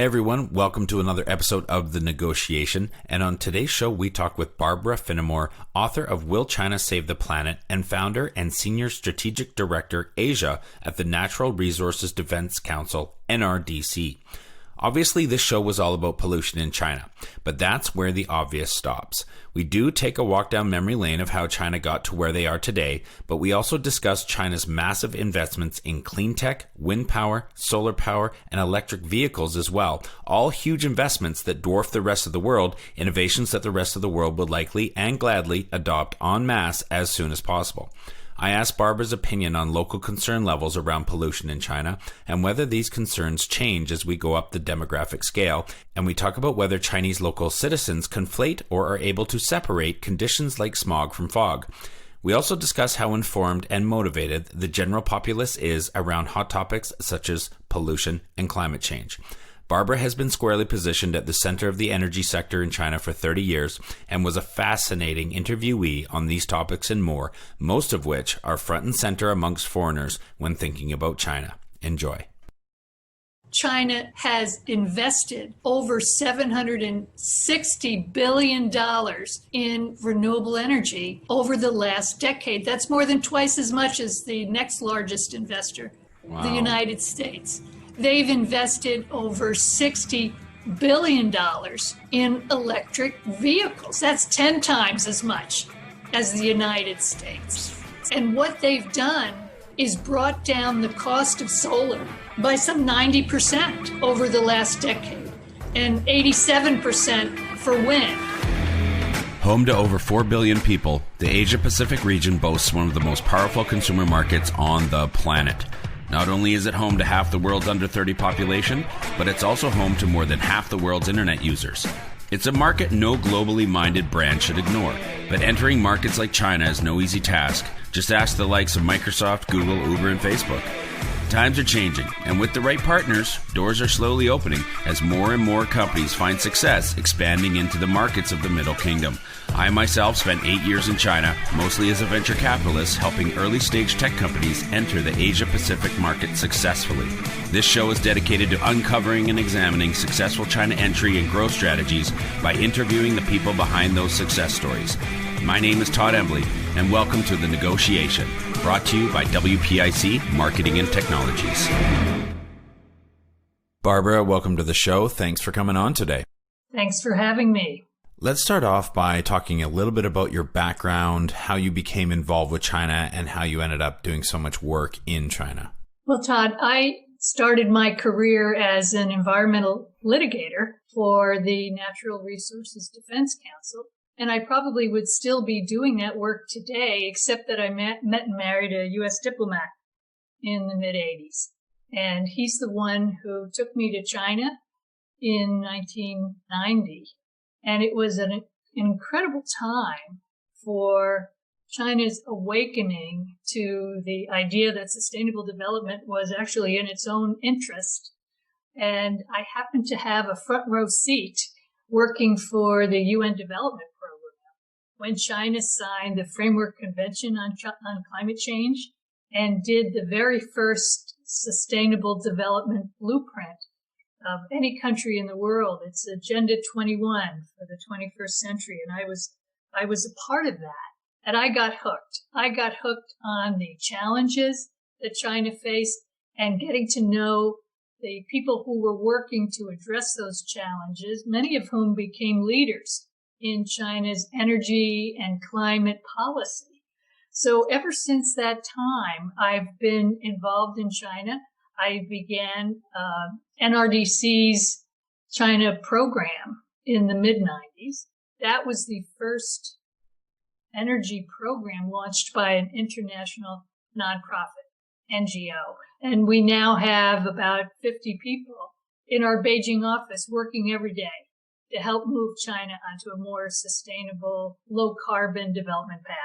Hey everyone, welcome to another episode of The Negotiation, and on today's show we talk with Barbara Finamore, author of Will China Save the Planet and founder and Senior Strategic Director Asia at the Natural Resources Defense Council, NRDC. Obviously, this show was all about pollution in China, but that's where the obvious stops. We do take a walk down memory lane of how China got to where they are today, but we also discuss China's massive investments in clean tech, wind power, solar power, and electric vehicles as well. All huge investments that dwarf the rest of the world, innovations that the rest of the world would likely and gladly adopt en masse as soon as possible. I asked Barbara's opinion on local concern levels around pollution in China and whether these concerns change as we go up the demographic scale, and we talk about whether Chinese local citizens conflate or are able to separate conditions like smog from fog. We also discuss how informed and motivated the general populace is around hot topics such as pollution and climate change. Barbara has been squarely positioned at the center of the energy sector in China for 30 years and was a fascinating interviewee on these topics and more, most of which are front and center amongst foreigners when thinking about China. Enjoy. China has invested over $760 billion in renewable energy over the last decade. That's more than twice as much as the next largest investor, the United States. They've invested over $60 billion in electric vehicles. That's 10 times as much as the United States. And what they've done is brought down the cost of solar by some 90% over the last decade and 87% for wind. Home to over 4 billion people, the Asia-Pacific region boasts one of the most powerful consumer markets on the planet. Not only is it home to half the world's under 30 population, but it's also home to more than half the world's internet users. It's a market no globally minded brand should ignore, but entering markets like China is no easy task. Just ask the likes of Microsoft, Google, Uber, and Facebook. Times are changing, and with the right partners, doors are slowly opening as more and more companies find success expanding into the markets of the Middle Kingdom. I myself spent 8 years in China, mostly as a venture capitalist, helping early-stage tech companies enter the Asia-Pacific market successfully. This show is dedicated to uncovering and examining successful China entry and growth strategies by interviewing the people behind those success stories. My name is Todd Embley, and welcome to The Negotiation, brought to you by WPIC Marketing and Technologies. Barbara, welcome to the show. Thanks for coming on today. Thanks for having me. Let's start off by talking a little bit about your background, how you became involved with China, and how you ended up doing so much work in China. Well, Todd, I started my career as an environmental litigator for the Natural Resources Defense Council. And I probably would still be doing that work today, except that I met and married a U.S. diplomat in the mid-'80s. And he's the one who took me to China in 1990. And it was an incredible time for China's awakening to the idea that sustainable development was actually in its own interest. And I happened to have a front row seat working for the UN Development Program when China signed the Framework Convention on Climate Change and did the very first sustainable development blueprint of any country in the world. It's Agenda 21 for the 21st century, and I was a part of that. And I got hooked. I got hooked on the challenges that China faced and getting to know the people who were working to address those challenges, many of whom became leaders in China's energy and climate policy. So ever since that time, I've been involved in China. I began NRDC's China program in the mid-'90s. That was the first energy program launched by an international nonprofit NGO. And we now have about 50 people in our Beijing office working every day to help move China onto a more sustainable, low-carbon development path.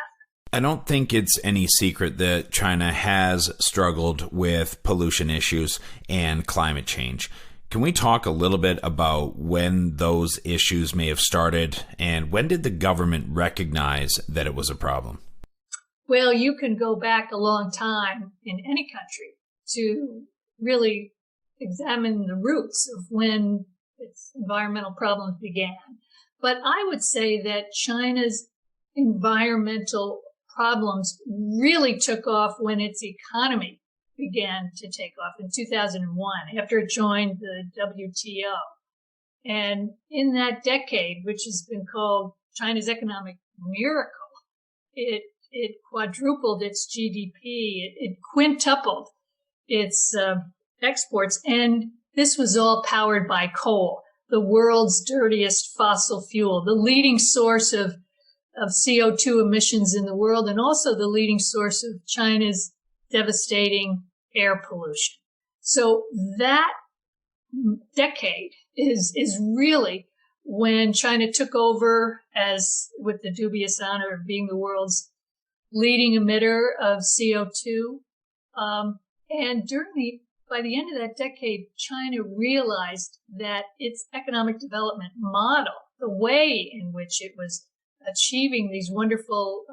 I don't think it's any secret that China has struggled with pollution issues and climate change. Can we talk a little bit about when those issues may have started and when did the government recognize that it was a problem? Well, you can go back a long time in any country to really examine the roots of when its environmental problems began. But I would say that China's environmental problems really took off when its economy began to take off in 2001 after it joined the WTO. And in that decade, which has been called China's economic miracle, it quadrupled its GDP, it quintupled its exports, and this was all powered by coal, the world's dirtiest fossil fuel, the leading source of CO2 emissions in the world, and also the leading source of China's devastating air pollution. So that decade is really when China took over as with the dubious honor of being the world's leading emitter of CO2. And by the end of that decade, China realized that its economic development model, the way in which it was achieving these wonderful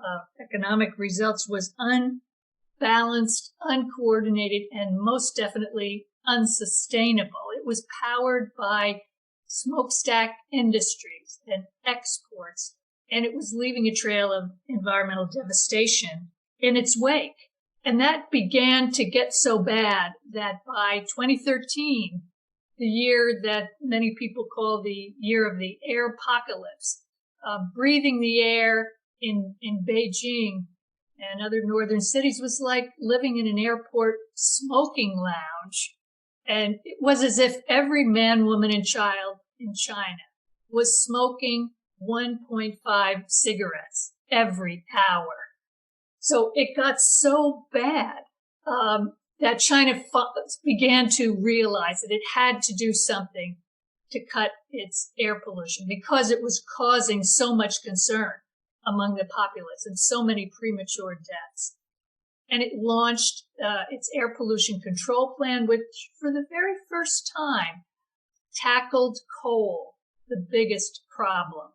economic results, was unbalanced, uncoordinated, and most definitely unsustainable. It was powered by smokestack industries and exports, and it was leaving a trail of environmental devastation in its wake. And that began to get so bad that by 2013, the year that many people call the year of the air apocalypse, breathing the air in Beijing and other northern cities was like living in an airport smoking lounge. And it was as if every man, woman, and child in China was smoking 1.5 cigarettes every hour. So it got so bad that China began to realize that it had to do something to cut its air pollution because it was causing so much concern among the populace and so many premature deaths. And it launched its air pollution control plan, which for the very first time tackled coal, the biggest problem.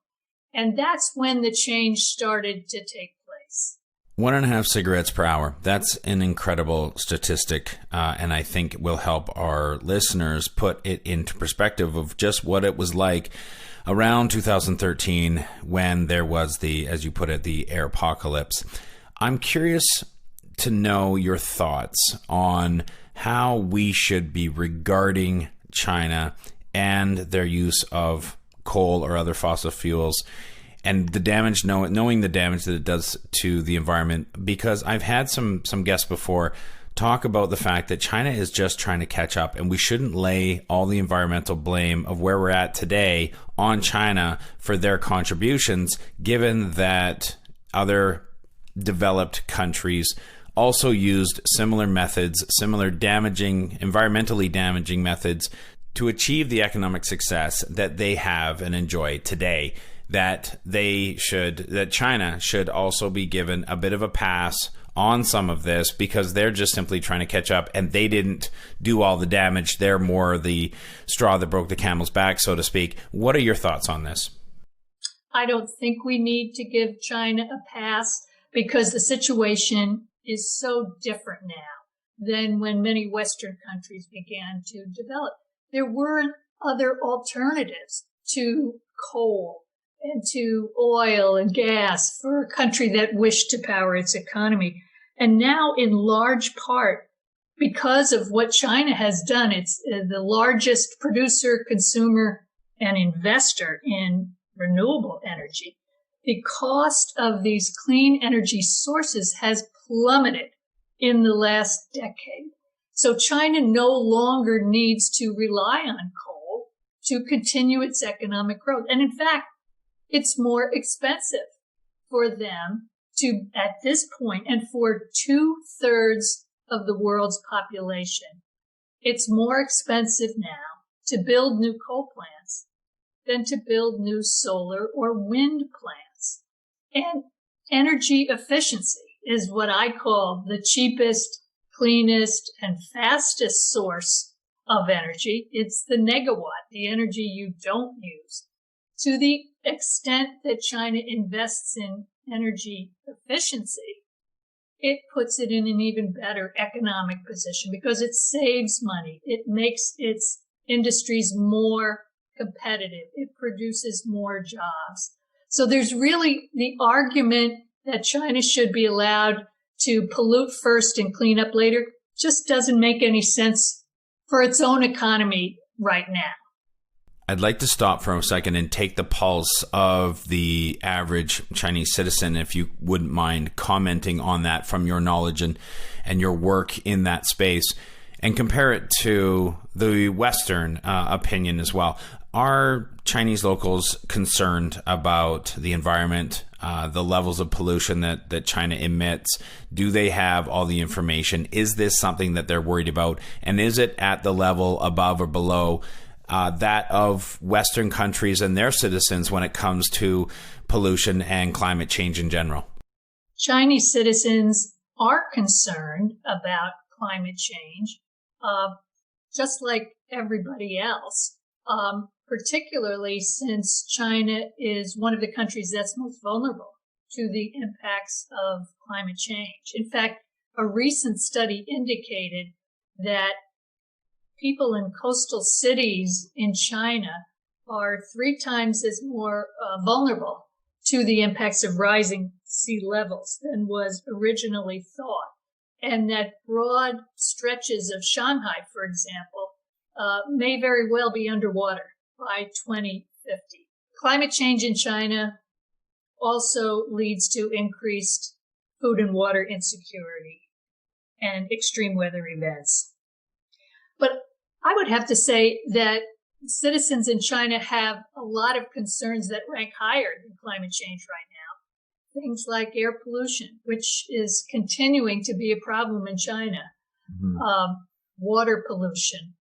And that's when the change started to take place. 1.5 cigarettes per hour. That's an incredible statistic, and I think will help our listeners put it into perspective of just what it was like around 2013 when there was the, as you put it, the air apocalypse. I'm curious to know your thoughts on how we should be regarding China and their use of coal or other fossil fuels and the damage, knowing the damage that it does to the environment, because I've had some guests before talk about the fact that China is just trying to catch up, and we shouldn't lay all the environmental blame of where we're at today on China for their contributions, given that other developed countries also used similar methods, similar environmentally damaging methods to achieve the economic success that they have and enjoy today. That China should also be given a bit of a pass on some of this because they're just simply trying to catch up and they didn't do all the damage. They're more the straw that broke the camel's back, so to speak. What are your thoughts on this? I don't think we need to give China a pass because the situation is so different now than when many Western countries began to develop. There weren't other alternatives to coal and to oil and gas for a country that wished to power its economy. And now, in large part, because of what China has done, it's the largest producer, consumer, and investor in renewable energy. The cost of these clean energy sources has plummeted in the last decade. So China no longer needs to rely on coal to continue its economic growth. And in fact, it's more expensive for them to, at this point, and for 2/3 of the world's population, it's more expensive now to build new coal plants than to build new solar or wind plants. And energy efficiency is what I call the cheapest, cleanest, and fastest source of energy. It's the negawatt, the energy you don't use. To the extent that China invests in energy efficiency, it puts it in an even better economic position because it saves money. It makes its industries more competitive. It produces more jobs. So there's really the argument that China should be allowed to pollute first and clean up later just doesn't make any sense for its own economy right now. I'd like to stop for a second and take the pulse of the average Chinese citizen, if you wouldn't mind commenting on that from your knowledge and your work in that space, and compare it to the Western opinion as well. Are Chinese locals concerned about the environment, the levels of pollution that China emits? Do they have all the information? Is this something that they're worried about? And is it at the level above or below that of Western countries and their citizens when it comes to pollution and climate change in general? Chinese citizens are concerned about climate change, just like everybody else, particularly since China is one of the countries that's most vulnerable to the impacts of climate change. In fact, a recent study indicated that people in coastal cities in China are 3 times as more vulnerable to the impacts of rising sea levels than was originally thought. And that broad stretches of Shanghai, for example, may very well be underwater by 2050. Climate change in China also leads to increased food and water insecurity and extreme weather events. But I would have to say that citizens in China have a lot of concerns that rank higher than climate change right now. Things like air pollution, which is continuing to be a problem in China, water pollution,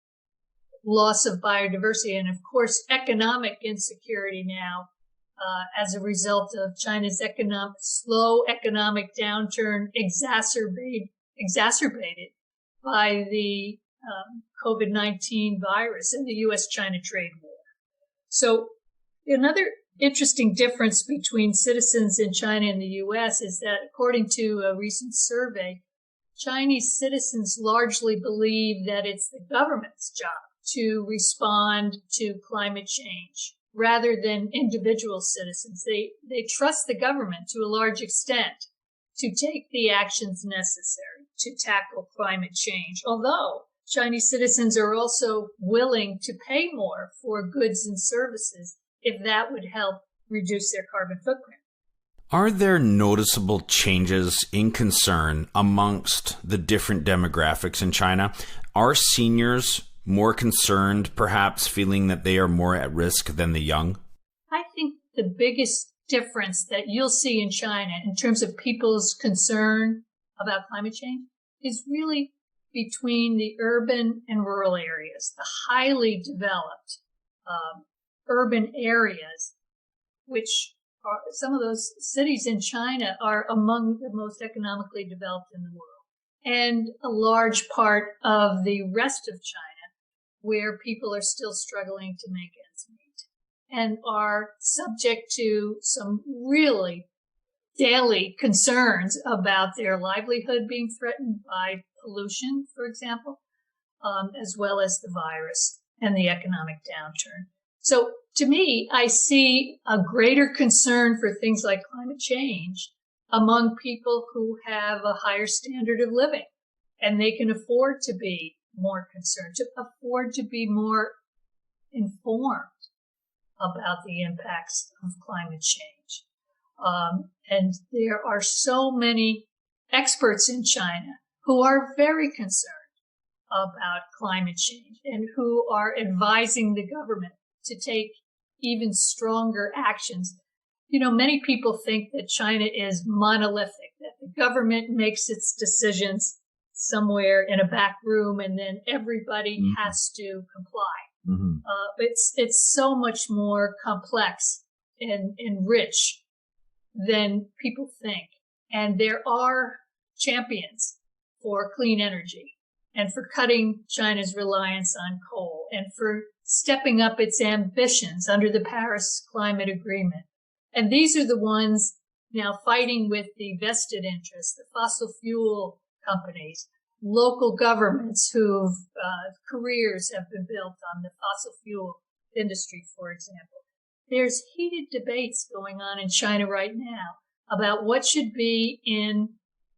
loss of biodiversity, and of course, economic insecurity now as a result of China's slow economic downturn exacerbated by the COVID-19 virus and the U.S.-China trade war. So another interesting difference between citizens in China and the U.S. is that, according to a recent survey, Chinese citizens largely believe that it's the government's job to respond to climate change rather than individual citizens. They trust the government to a large extent to take the actions necessary to tackle climate change, although Chinese citizens are also willing to pay more for goods and services if that would help reduce their carbon footprint. Are there noticeable changes in concern amongst the different demographics in China? Are seniors more concerned, perhaps feeling that they are more at risk than the young? I think the biggest difference that you'll see in China in terms of people's concern about climate change is really between the urban and rural areas. The highly developed urban areas, which are some of those cities in China are among the most economically developed in the world, and a large part of the rest of China where people are still struggling to make ends meet and are subject to some really daily concerns about their livelihood being threatened by pollution, for example, as well as the virus and the economic downturn. So to me, I see a greater concern for things like climate change among people who have a higher standard of living, and they can afford to be more concerned, to afford to be more informed about the impacts of climate change. And there are so many experts in China who are very concerned about climate change and who are advising the government to take even stronger actions. You know, many people think that China is monolithic, that the government makes its decisions somewhere in a back room and then everybody has to comply. It's so much more complex and rich than people think. And there are champions for clean energy and for cutting China's reliance on coal and for stepping up its ambitions under the Paris Climate Agreement. And these are the ones now fighting with the vested interests, the fossil fuel companies, local governments whose careers have been built on the fossil fuel industry, for example. There's heated debates going on in China right now about what should be in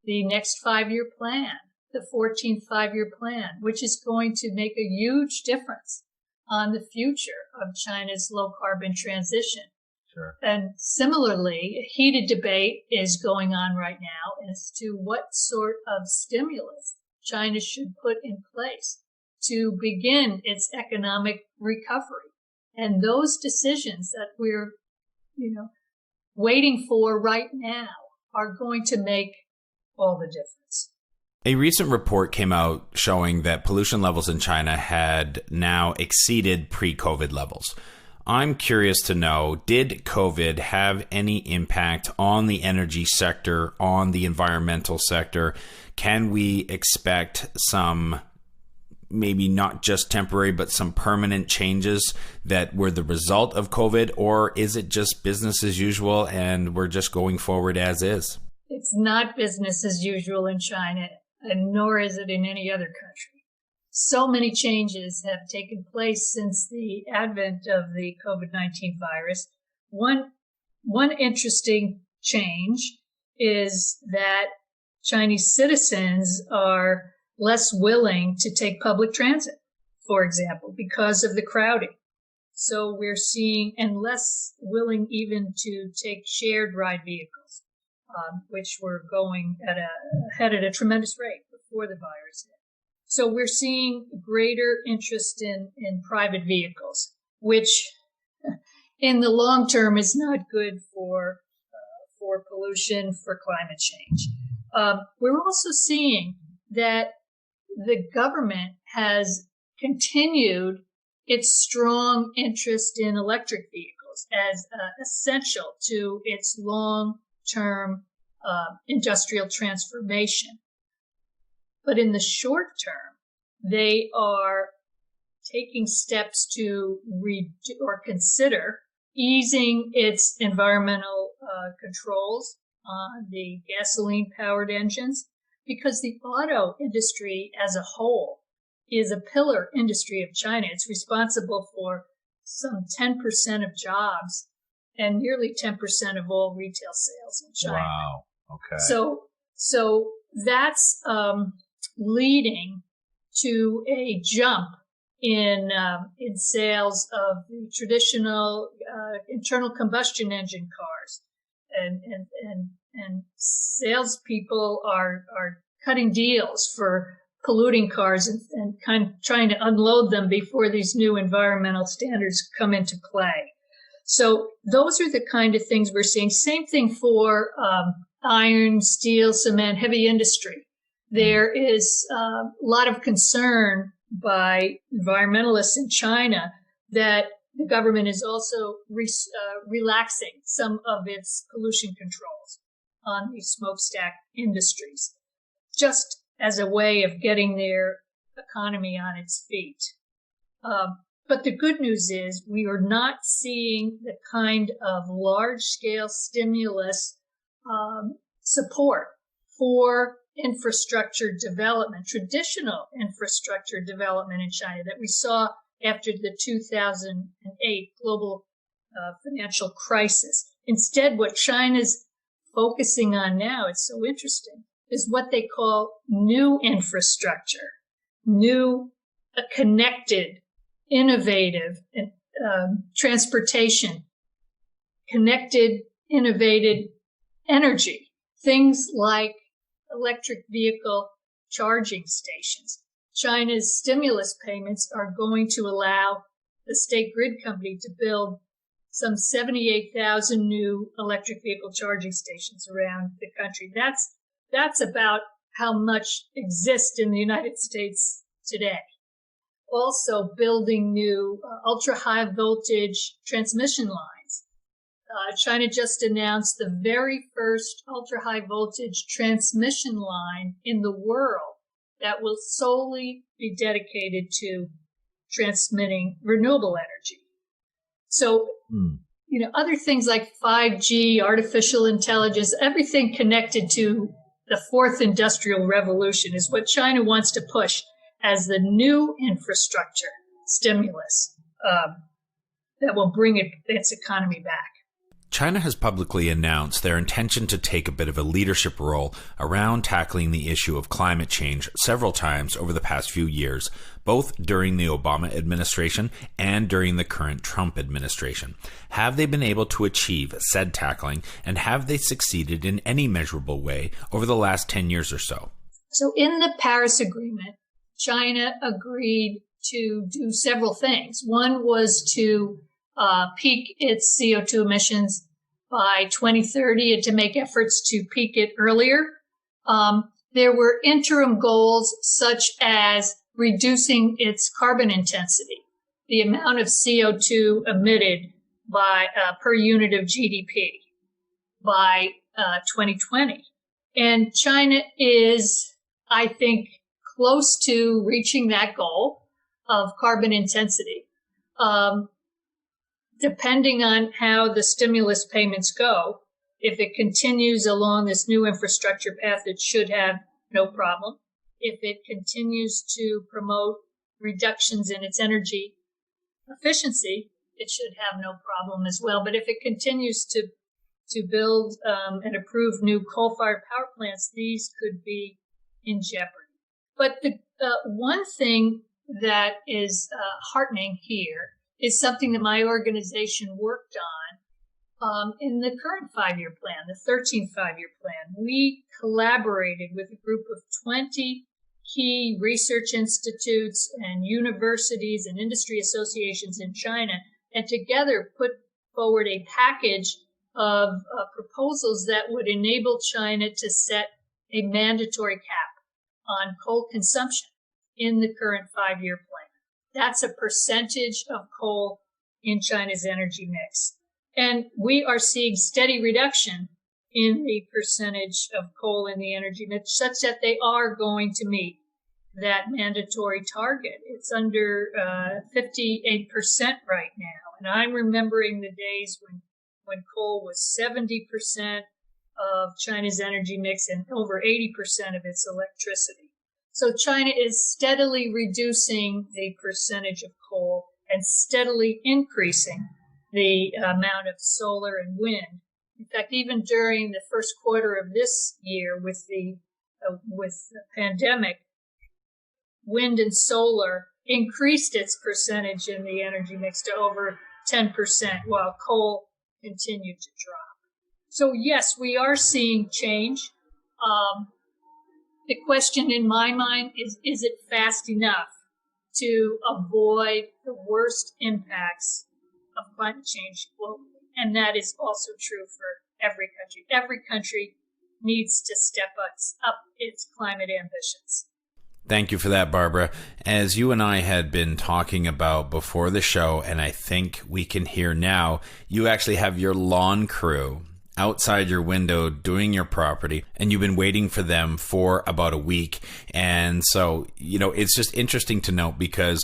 the next 5-year plan, the 14th 5-year plan, which is going to make a huge difference on the future of China's low carbon transition. Sure. And similarly, a heated debate is going on right now as to what sort of stimulus China should put in place to begin its economic recovery. And those decisions that we're, waiting for right now are going to make all the difference. A recent report came out showing that pollution levels in China had now exceeded pre-COVID levels. I'm curious to know, did COVID have any impact on the energy sector, on the environmental sector? Can we expect some, maybe not just temporary, but some permanent changes that were the result of COVID? Or is it just business as usual and we're just going forward as is? It's not business as usual in China, and nor is it in any other country. So many changes have taken place since the advent of the COVID-19 virus. One interesting change is that Chinese citizens are less willing to take public transit, for example, because of the crowding. So we're seeing, and less willing even to take shared ride vehicles, which were going ahead at a tremendous rate before the virus hit. So we're seeing greater interest in private vehicles, which in the long term is not good for pollution, for climate change. We're also seeing that the government has continued its strong interest in electric vehicles as essential to its long-term industrial transformation. But in the short term, they are taking steps to consider easing its environmental controls on the gasoline-powered engines, because the auto industry as a whole is a pillar industry of China. It's responsible for some 10% of jobs and nearly 10% of all retail sales in China. Wow. Okay. So that's leading to a jump in sales of the traditional internal combustion engine cars, and salespeople are cutting deals for polluting cars and kind of trying to unload them before these new environmental standards come into play. So those are the kind of things we're seeing. Same thing for iron, steel, cement, heavy industry. There is a lot of concern by environmentalists in China that the government is also relaxing some of its pollution controls on these smokestack industries, just as a way of getting their economy on its feet. But the good news is we are not seeing the kind of large-scale stimulus support for infrastructure development, traditional infrastructure development in China that we saw after the 2008 global financial crisis. Instead, what China's focusing on now, it's so interesting, is what they call new infrastructure, new connected, innovative transportation, connected, innovative energy, things like electric vehicle charging stations. China's stimulus payments are going to allow the state grid company to build some 78,000 new electric vehicle charging stations around the country. That's about how much exists in the United States today. Also building new ultra-high voltage transmission lines. China just announced the very first ultra-high voltage transmission line in the world that will solely be dedicated to transmitting renewable energy. So other things like 5G, artificial intelligence, everything connected to the fourth industrial revolution is what China wants to push as the new infrastructure stimulus that will bring its economy back. China has publicly announced their intention to take a bit of a leadership role around tackling the issue of climate change several times over the past few years, both during the Obama administration and during the current Trump administration. Have they been able to achieve said tackling, and have they succeeded in any measurable way over the last 10 years or so? So in the Paris Agreement, China agreed to do several things. One was to peak its CO2 emissions by 2030 and to make efforts to peak it earlier. There were interim goals such as reducing its carbon intensity, the amount of CO2 emitted by per unit of GDP by 2020. And China is, I think, close to reaching that goal of carbon intensity. Depending on how the stimulus payments go, if it continues along this new infrastructure path, it should have no problem. If it continues to promote reductions in its energy efficiency, it should have no problem as well. But if it continues to build and approve new coal-fired power plants, these could be in jeopardy. But the one thing that is heartening here is something that my organization worked on in the current 5-year plan, the 13th 5-year plan. We collaborated with a group of 20 key research institutes and universities and industry associations in China, and together put forward a package of proposals that would enable China to set a mandatory cap on coal consumption in the current 5-year plan. That's a percentage of coal in China's energy mix. And we are seeing steady reduction in the percentage of coal in the energy mix, such that they are going to meet that mandatory target. It's under 58% right now. And I'm remembering the days when coal was 70% of China's energy mix and over 80% of its electricity. So China is steadily reducing the percentage of coal and steadily increasing the amount of solar and wind. In fact, even during the first quarter of this year with the pandemic, wind and solar increased its percentage in the energy mix to over 10%, while coal continued to drop. So yes, we are seeing change. The question in my mind is it fast enough to avoid the worst impacts of climate change globally? And that is also true for every country. Every country needs to step up its climate ambitions. Thank you for that, Barbara. As you and I had been talking about before the show, and I think we can hear now, you actually have your lawn crew outside your window doing your property, and you've been waiting for them for about a week. And so, it's just interesting to note, because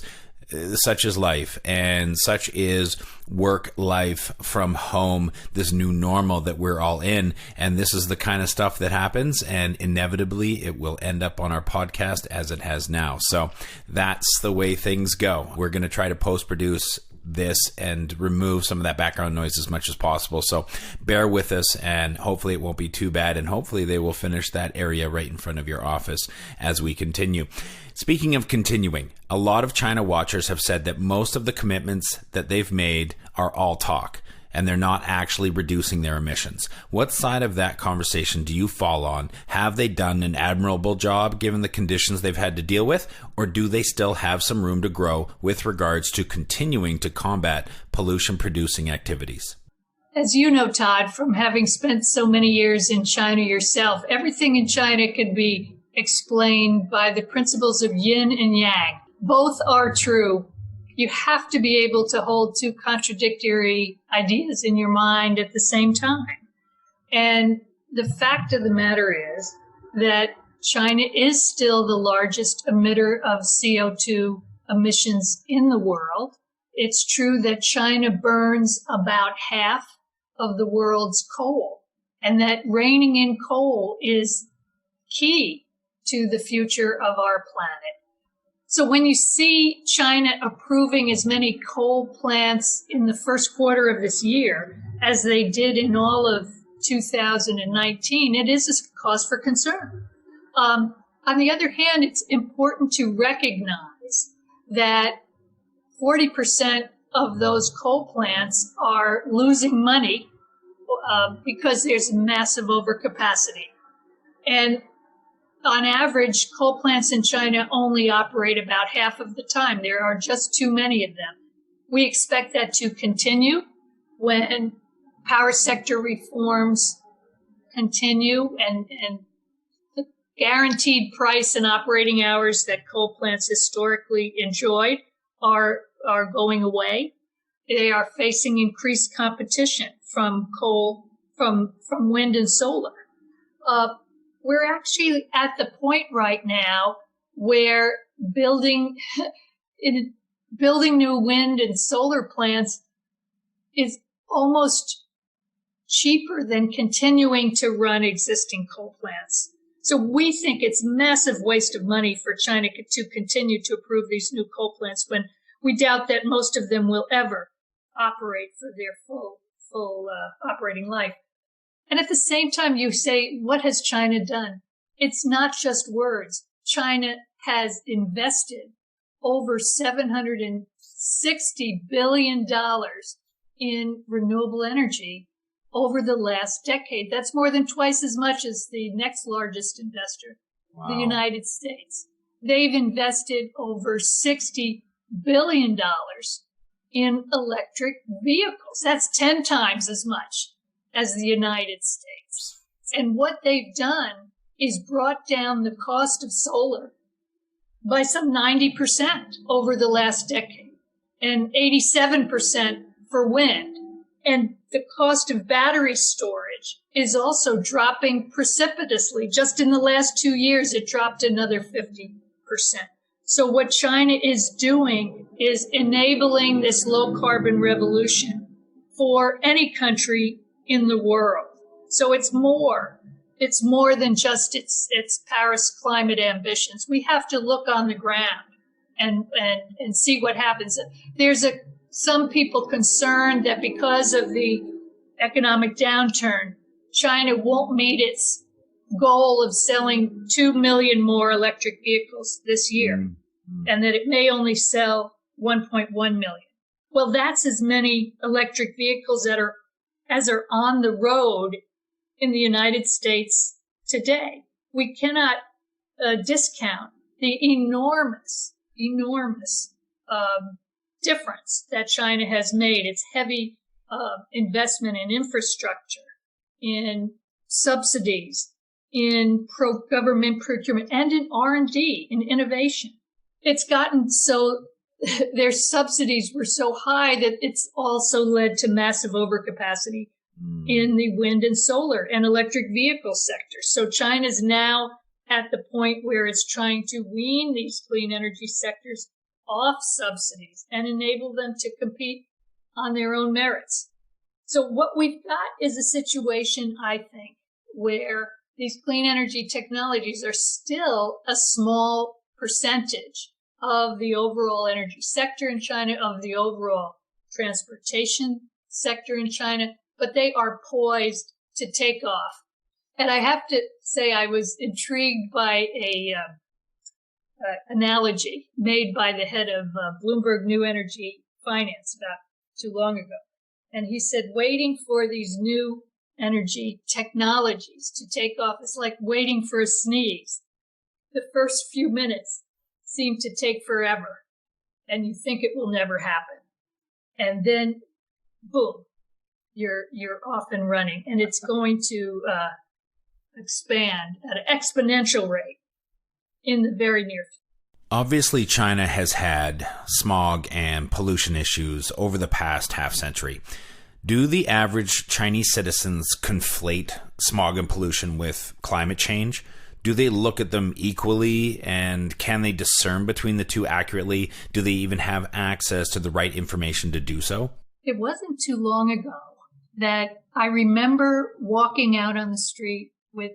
such is life, and such is work life from home, this new normal that we're all in. And this is the kind of stuff that happens, and inevitably it will end up on our podcast as it has now. So that's the way things go. We're going to try to post-produce this and remove some of that background noise as much as possible. So bear with us, and hopefully it won't be too bad, and hopefully they will finish that area right in front of your office as we continue. Speaking of continuing, a lot of China watchers have said that most of the commitments that they've made are all talk, and they're not actually reducing their emissions. What side of that conversation do you fall on? Have they done an admirable job given the conditions they've had to deal with, or do they still have some room to grow with regards to continuing to combat pollution-producing activities? As you know, Todd, from having spent so many years in China yourself, everything in China can be explained by the principles of yin and yang. Both are true. You have to be able to hold two contradictory ideas in your mind at the same time. And the fact of the matter is that China is still the largest emitter of CO2 emissions in the world. it's true that China burns about half of the world's coal, and that reining in coal is key to the future of our planet. So when you see China approving as many coal plants in the first quarter of this year as they did in all of 2019, it is a cause for concern. On the other hand, it's important to recognize that 40% of those coal plants are losing money because there's massive overcapacity. And on average, coal plants in China only operate about half of the time. There are just too many of them. We expect that to continue when power sector reforms continue and the guaranteed price and operating hours that coal plants historically enjoyed are going away. They are facing increased competition from coal, from wind and solar. We're actually at the point right now where building new wind and solar plants is almost cheaper than continuing to run existing coal plants. So we think it's massive waste of money for China to continue to approve these new coal plants when we doubt that most of them will ever operate for their full operating life. And at the same time, you say, what has China done? It's not just words. China has invested over $760 billion in renewable energy over the last decade. That's more than twice as much as the next largest investor, the United States. They've invested over $60 billion in electric vehicles. That's 10 times as much as the United States. And what they've done is brought down the cost of solar by some 90% over the last decade and 87% for wind. And the cost of battery storage is also dropping precipitously. Just in the last 2 years, it dropped another 50%. So what China is doing is enabling this low carbon revolution for any country in the world. So it's more than just its Paris climate ambitions. We have to look on the ground and see what happens. There's some people concerned that because of the economic downturn, China won't meet its goal of selling 2 million more electric vehicles this year, and that it may only sell 1.1 million. Well, that's as many electric vehicles as are on the road in the United States today. We cannot discount the enormous difference that China has made. Its heavy investment in infrastructure, in subsidies, in government procurement, and in R&D, in innovation. It's gotten so their subsidies were so high that it's also led to massive overcapacity in the wind and solar and electric vehicle sectors. So China's now at the point where it's trying to wean these clean energy sectors off subsidies and enable them to compete on their own merits. So what we've got is a situation, I think, where these clean energy technologies are still a small percentage of the overall energy sector in China, of the overall transportation sector in China, but they are poised to take off. And I have to say I was intrigued by a analogy made by the head of Bloomberg New Energy Finance about too long ago. And he said, waiting for these new energy technologies to take off is like waiting for a sneeze. The first few minutes seem to take forever, and you think it will never happen. And then, boom, you're off and running, and it's going to expand at an exponential rate in the very near future. Obviously, China has had smog and pollution issues over the past half century. Do the average Chinese citizens conflate smog and pollution with climate change? do they look at them equally, and can they discern between the two accurately? Do they even have access to the right information to do so? It wasn't too long ago that I remember walking out on the street with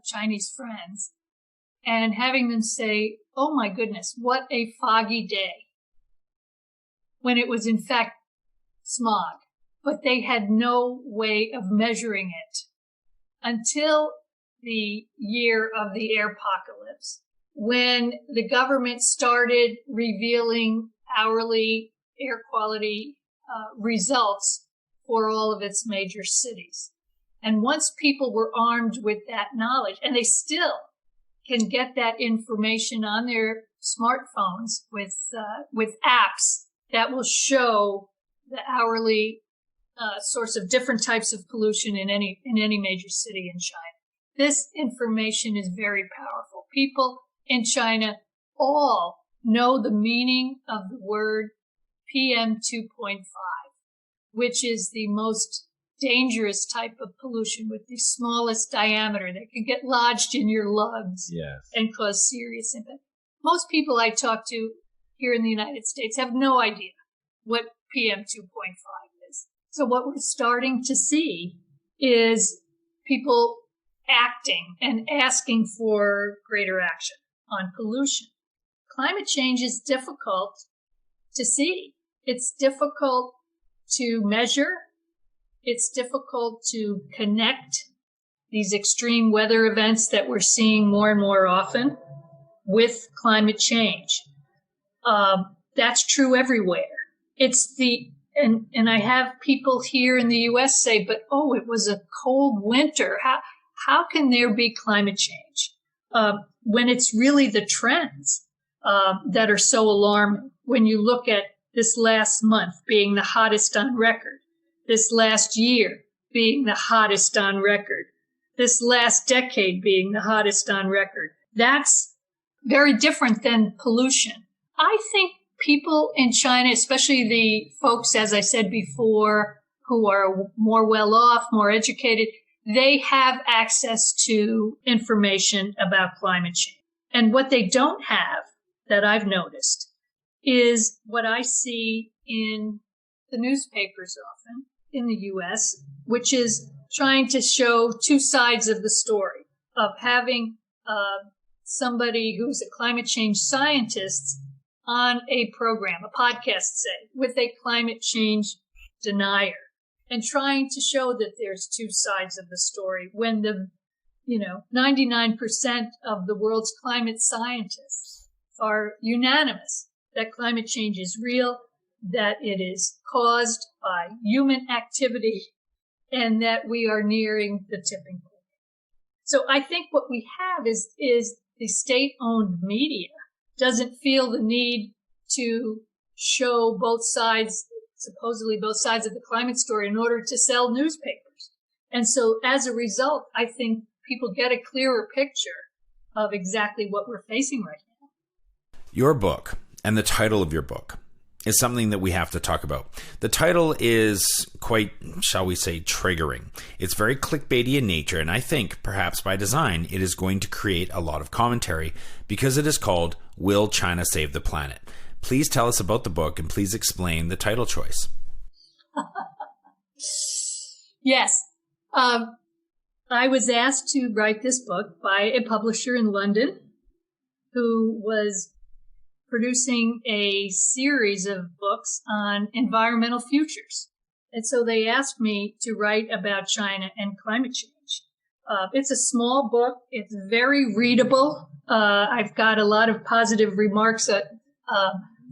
Chinese friends and having them say, "Oh my goodness, what a foggy day," when it was in fact smog. But they had no way of measuring it until the year of the airpocalypse, when the government started revealing hourly air quality results for all of its major cities. And once people were armed with that knowledge, and they still can get that information on their smartphones with apps that will show the hourly source of different types of pollution in any major city in China. This information is very powerful. People in China all know the meaning of the word PM 2.5, which is the most dangerous type of pollution with the smallest diameter that can get lodged in your lungs and cause serious impact. Most people I talk to here in the United States have no idea what PM 2.5 is. So what we're starting to see is people acting and asking for greater action on pollution. Climate change is difficult to see. It's difficult to measure. It's difficult to connect these extreme weather events that we're seeing more and more often with climate change. That's true everywhere. And I have people here in the U.S. say, but it was a cold winter. How can there be climate change? When it's really the trends that are so alarming. When you look at this last month being the hottest on record, this last year being the hottest on record, this last decade being the hottest on record, that's very different than pollution. I think people in China, especially the folks, as I said before, who are more well off, more educated, they have access to information about climate change. And what they don't have, that I've noticed, is what I see in the newspapers often in the U.S., which is trying to show two sides of the story, of having somebody who's a climate change scientist on a program, a podcast, say, with a climate change denier, and trying to show that there's two sides of the story when the 99% of the world's climate scientists are unanimous that climate change is real, that it is caused by human activity, and that we are nearing the tipping point. So I think what we have is the state-owned media doesn't feel the need to show both sides, supposedly both sides of the climate story, in order to sell newspapers. And so as a result, I think people get a clearer picture of exactly what we're facing right now. Your book and the title of your book is something that we have to talk about. The title is quite, shall we say, triggering. It's very clickbaity in nature, and I think, perhaps by design, it is going to create a lot of commentary because it is called Will China Save the Planet? Please tell us about the book, and please explain the title choice. Yes. I was asked to write this book by a publisher in London who was producing a series of books on environmental futures. And so they asked me to write about China and climate change. It's a small book. It's very readable. I've got a lot of positive remarks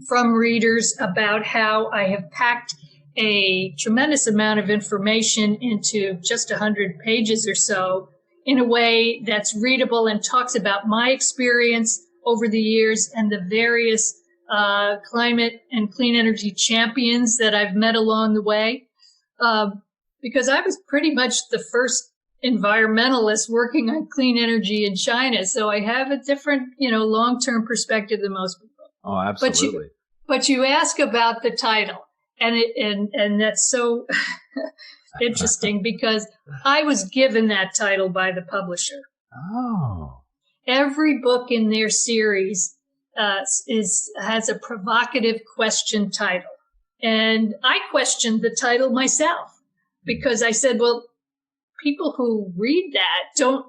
from readers about how I have packed a tremendous amount of information into just 100 pages or so in a way that's readable and talks about my experience over the years and the various climate and clean energy champions that I've met along the way. Because I was pretty much the first environmentalist working on clean energy in China. So I have a different, long-term perspective than most people. Oh, absolutely. But you ask about the title, and that's so interesting because I was given that title by the publisher. Oh. Every book in their series has a provocative question title. And I questioned the title myself because I said, well, people who read that don't,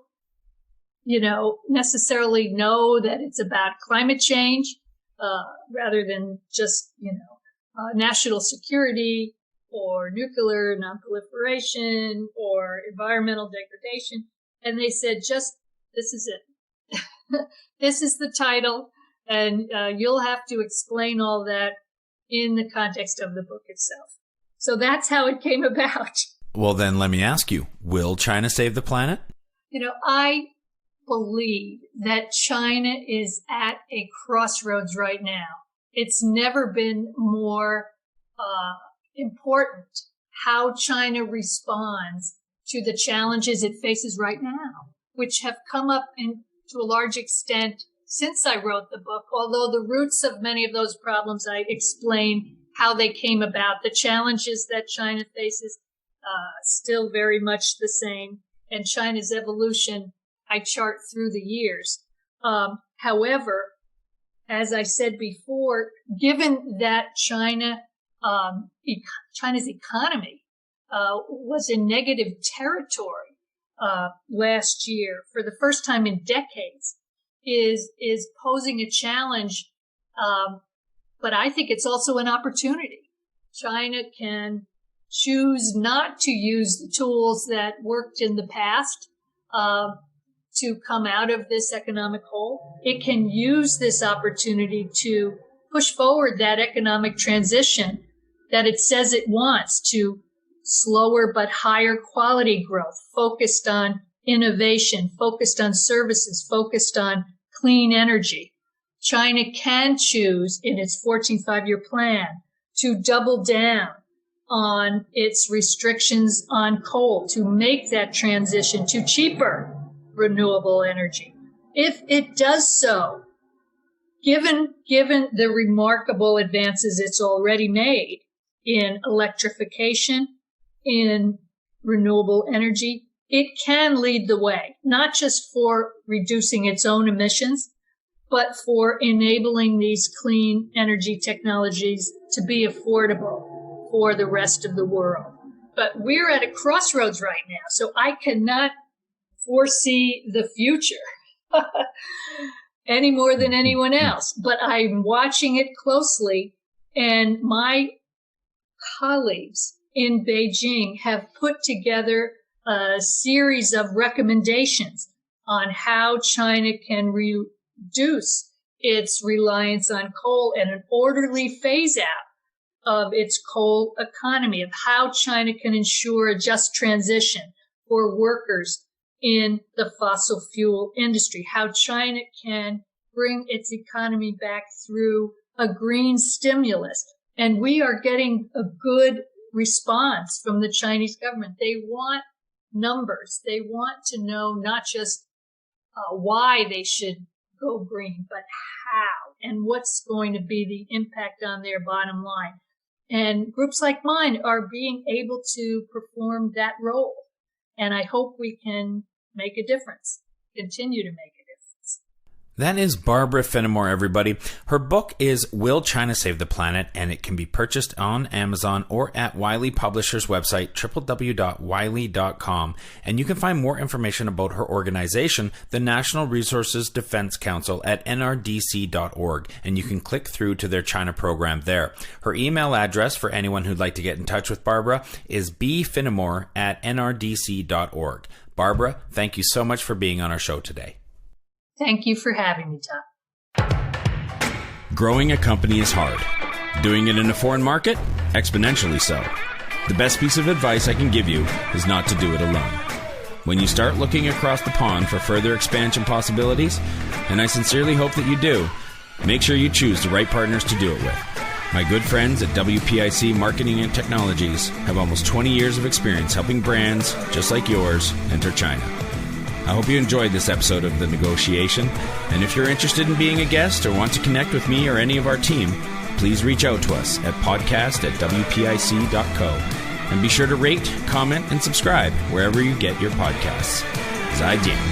necessarily know that it's about climate change, rather than just, national security or nuclear nonproliferation or environmental degradation. And they said, this is it. This is the title. And you'll have to explain all that in the context of the book itself. So that's how it came about. Well, then let me ask you, will China save the planet? I believe that China is at a crossroads right now. It's never been more important how China responds to the challenges it faces right now, which have come up to a large extent since I wrote the book, although the roots of many of those problems, I explain how they came about. The challenges that China faces, still very much the same, and China's evolution, I chart through the years. However, as I said before, given that China's economy was in negative territory last year for the first time in decades, is posing a challenge, but I think it's also an opportunity. China can choose not to use the tools that worked in the past to come out of this economic hole. It can use this opportunity to push forward that economic transition that it says it wants, to slower but higher quality growth, focused on innovation, focused on services, focused on clean energy. China can choose in its 14th five-year plan to double down on its restrictions on coal, to make that transition to cheaper renewable energy. If it does so, given the remarkable advances it's already made in electrification, in renewable energy, it can lead the way, not just for reducing its own emissions, but for enabling these clean energy technologies to be affordable for the rest of the world. But we're at a crossroads right now, so I cannot foresee the future any more than anyone else. But I'm watching it closely, and my colleagues in Beijing have put together a series of recommendations on how China can reduce its reliance on coal and an orderly phase out of its coal economy, of how China can ensure a just transition for workers in the fossil fuel industry, how China can bring its economy back through a green stimulus. And we are getting a good response from the Chinese government. They want numbers. They want to know not just why they should go green, but how and what's going to be the impact on their bottom line. And groups like mine are being able to perform that role. And I hope we can make a difference, continue to make a difference. That is Barbara Finamore, everybody. Her book is Will China Save the Planet? And it can be purchased on Amazon or at Wiley Publishers' website, www.wiley.com. And you can find more information about her organization, the National Resources Defense Council, at NRDC.org. And you can click through to their China program there. Her email address for anyone who'd like to get in touch with Barbara is bfinamore@nrdc.org. Barbara, thank you so much for being on our show today. Thank you for having me, Tom. Growing a company is hard. Doing it in a foreign market? Exponentially so. The best piece of advice I can give you is not to do it alone. When you start looking across the pond for further expansion possibilities, and I sincerely hope that you do, make sure you choose the right partners to do it with. My good friends at WPIC Marketing and Technologies have almost 20 years of experience helping brands, just like yours, enter China. I hope you enjoyed this episode of The Negotiation, and if you're interested in being a guest or want to connect with me or any of our team, please reach out to us at podcast@wpic.co. And be sure to rate, comment, and subscribe wherever you get your podcasts. 再见。